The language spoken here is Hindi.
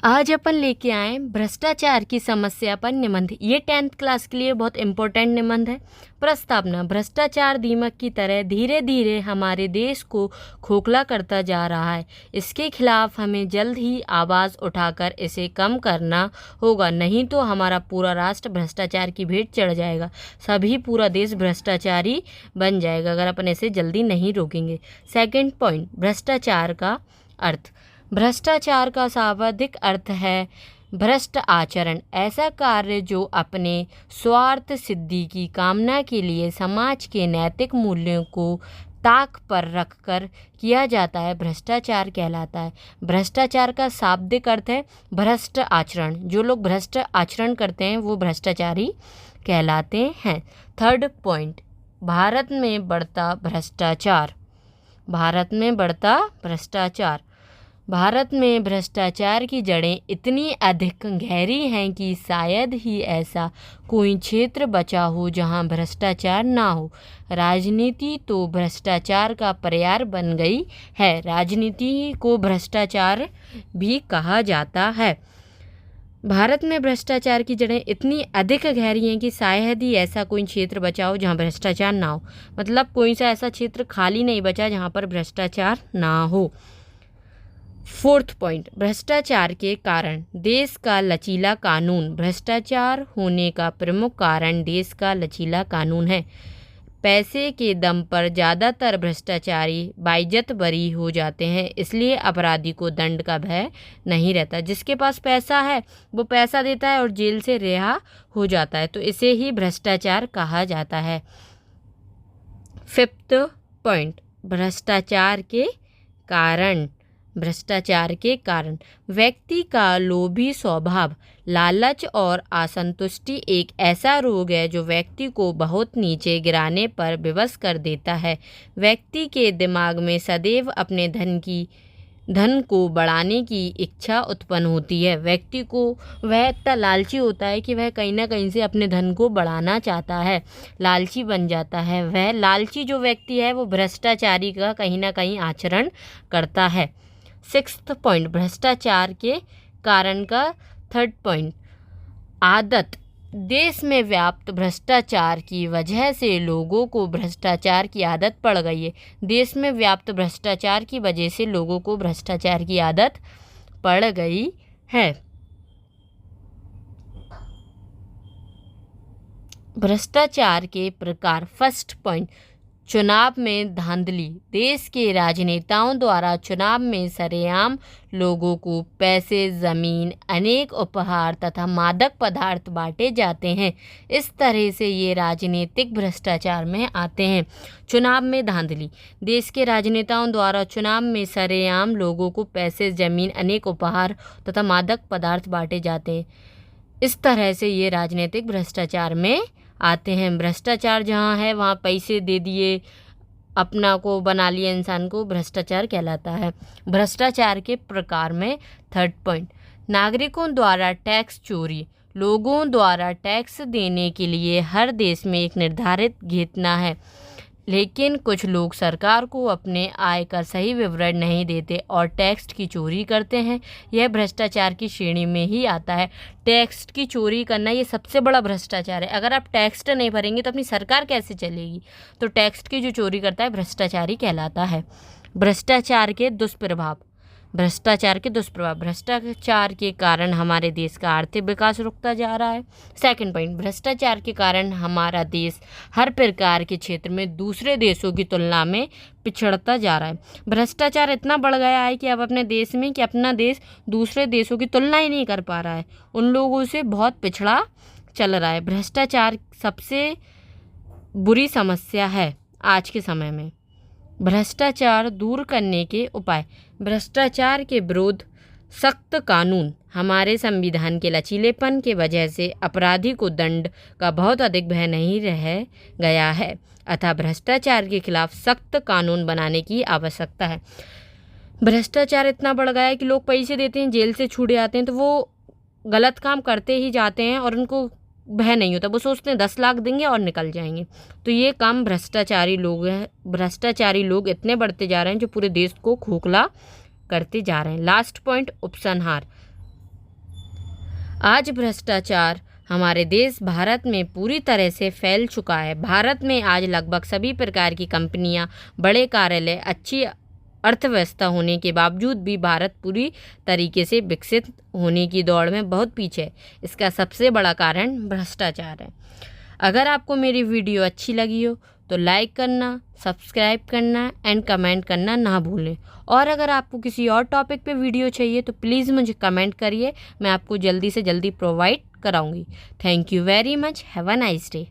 आज अपन लेके आए भ्रष्टाचार की समस्या पर निबंध। ये 10th क्लास के लिए बहुत इम्पोर्टेंट निबंध है। प्रस्तावना: भ्रष्टाचार दीमक की तरह धीरे धीरे हमारे देश को खोखला करता जा रहा है। इसके खिलाफ हमें जल्द ही आवाज़ उठाकर इसे कम करना होगा, नहीं तो हमारा पूरा राष्ट्र भ्रष्टाचार की भेंट चढ़ जाएगा। पूरा देश भ्रष्टाचारी बन जाएगा अगर अपन इसे जल्दी नहीं रोकेंगे। सेकंड पॉइंट, भ्रष्टाचार का अर्थ। भ्रष्टाचार का शाब्दिक अर्थ है भ्रष्ट आचरण, ऐसा कार्य जो अपने स्वार्थ सिद्धि की कामना के लिए समाज के नैतिक मूल्यों को ताक पर रखकर किया जाता है, भ्रष्टाचार कहलाता है। भ्रष्टाचार का शाब्दिक अर्थ है भ्रष्ट आचरण। जो लोग भ्रष्ट आचरण करते हैं वो भ्रष्टाचारी कहलाते हैं। थर्ड पॉइंट, भारत में बढ़ता भ्रष्टाचार। भारत में बढ़ता भ्रष्टाचार। भारत में भ्रष्टाचार की जड़ें इतनी अधिक गहरी हैं कि शायद ही ऐसा कोई क्षेत्र बचा हो जहां भ्रष्टाचार ना हो। राजनीति तो भ्रष्टाचार का पर्याय बन गई है। राजनीति को भ्रष्टाचार भी कहा जाता है। भारत में भ्रष्टाचार की जड़ें इतनी अधिक गहरी हैं कि शायद ही ऐसा कोई क्षेत्र बचा हो जहां भ्रष्टाचार ना हो। मतलब कोई सा ऐसा क्षेत्र खाली नहीं बचा जहां पर भ्रष्टाचार ना हो। फोर्थ पॉइंट, भ्रष्टाचार के कारण। देश का लचीला कानून। भ्रष्टाचार होने का प्रमुख कारण देश का लचीला कानून है। पैसे के दम पर ज़्यादातर भ्रष्टाचारी बाइज्जत बरी हो जाते हैं, इसलिए अपराधी को दंड का भय नहीं रहता। जिसके पास पैसा है वो पैसा देता है और जेल से रिहा हो जाता है, तो इसे ही भ्रष्टाचार कहा जाता है। फिफ्थ पॉइंट, भ्रष्टाचार के कारण। भ्रष्टाचार के कारण व्यक्ति का लोभी स्वभाव, लालच और असंतुष्टि एक ऐसा रोग है जो व्यक्ति को बहुत नीचे गिराने पर विवश कर देता है। व्यक्ति के दिमाग में सदैव अपने धन को बढ़ाने की इच्छा उत्पन्न होती है। व्यक्ति को वह इतना लालची होता है कि वह कहीं ना कहीं से अपने धन को बढ़ाना चाहता है, लालची बन जाता है। वह लालची जो व्यक्ति है वो भ्रष्टाचारी का कहीं ना कहीं आचरण करता है। सिक्स्थ पॉइंट, भ्रष्टाचार के कारण का थर्ड पॉइंट, आदत। देश में व्याप्त भ्रष्टाचार की वजह से लोगों को भ्रष्टाचार की आदत पड़ गई है। देश में व्याप्त भ्रष्टाचार की वजह से लोगों को भ्रष्टाचार की आदत पड़ गई है। भ्रष्टाचार के प्रकार। फर्स्ट पॉइंट, चुनाव में धांधली। देश के राजनेताओं द्वारा चुनाव में सरेआम लोगों को पैसे, जमीन, अनेक उपहार तथा मादक पदार्थ बांटे जाते हैं। इस तरह से ये राजनीतिक भ्रष्टाचार में आते हैं। चुनाव में धांधली। देश के राजनेताओं द्वारा चुनाव में सरेआम लोगों को पैसे, जमीन, अनेक उपहार तथा मादक पदार्थ बांटे जाते हैं। इस तरह से ये राजनीतिक भ्रष्टाचार में आते हैं। भ्रष्टाचार जहाँ है वहाँ पैसे दे दिए, अपना को बना लिया इंसान को, भ्रष्टाचार कहलाता है। भ्रष्टाचार के प्रकार में थर्ड पॉइंट, नागरिकों द्वारा टैक्स चोरी। लोगों द्वारा टैक्स देने के लिए हर देश में एक निर्धारित वेतन है, लेकिन कुछ लोग सरकार को अपने आय का सही विवरण नहीं देते और टैक्स की चोरी करते हैं। यह भ्रष्टाचार की श्रेणी में ही आता है। टैक्स की चोरी करना ये सबसे बड़ा भ्रष्टाचार है। अगर आप टैक्स नहीं भरेंगे तो अपनी सरकार कैसे चलेगी? तो टैक्स की जो चोरी करता है भ्रष्टाचारी कहलाता है। भ्रष्टाचार के दुष्प्रभाव। भ्रष्टाचार के दुष्प्रभाव। भ्रष्टाचार के कारण हमारे देश का आर्थिक विकास रुकता जा रहा है। सेकंड पॉइंट, भ्रष्टाचार के कारण हमारा देश हर प्रकार के क्षेत्र में दूसरे देशों की तुलना में पिछड़ता जा रहा है। भ्रष्टाचार इतना बढ़ गया है कि अब अपने देश में कि अपना देश दूसरे देशों की तुलना ही नहीं कर पा रहा है, उन लोगों से बहुत पिछड़ा चल रहा है। भ्रष्टाचार सबसे बुरी समस्या है आज के समय में। भ्रष्टाचार दूर करने के उपाय। भ्रष्टाचार के विरुद्ध सख्त कानून। हमारे संविधान के लचीलेपन के वजह से अपराधी को दंड का बहुत अधिक भय नहीं रह गया है, अतः भ्रष्टाचार के खिलाफ सख्त कानून बनाने की आवश्यकता है। भ्रष्टाचार इतना बढ़ गया है कि लोग पैसे देते हैं, जेल से छूट जाते हैं, तो वो गलत काम करते ही जाते हैं और उनको भय नहीं होता। वो सोचते हैं 10 लाख देंगे और निकल जाएंगे। तो ये काम भ्रष्टाचारी लोग हैं। भ्रष्टाचारी लोग इतने बढ़ते जा रहे हैं जो पूरे देश को खोखला करते जा रहे हैं। लास्ट पॉइंट, उपसंहार। आज भ्रष्टाचार हमारे देश भारत में पूरी तरह से फैल चुका है। भारत में आज लगभग सभी प्रकार की कंपनियां, बड़े कार्यालय, अच्छी अर्थव्यवस्था होने के बावजूद भी भारत पूरी तरीके से विकसित होने की दौड़ में बहुत पीछे है। इसका सबसे बड़ा कारण भ्रष्टाचार है। अगर आपको मेरी वीडियो अच्छी लगी हो तो लाइक करना, सब्सक्राइब करना एंड कमेंट करना ना भूलें। और अगर आपको किसी और टॉपिक पे वीडियो चाहिए तो प्लीज़ मुझे कमेंट करिए, मैं आपको जल्दी से जल्दी प्रोवाइड कराऊंगी। Thank you very much. Have a nice day.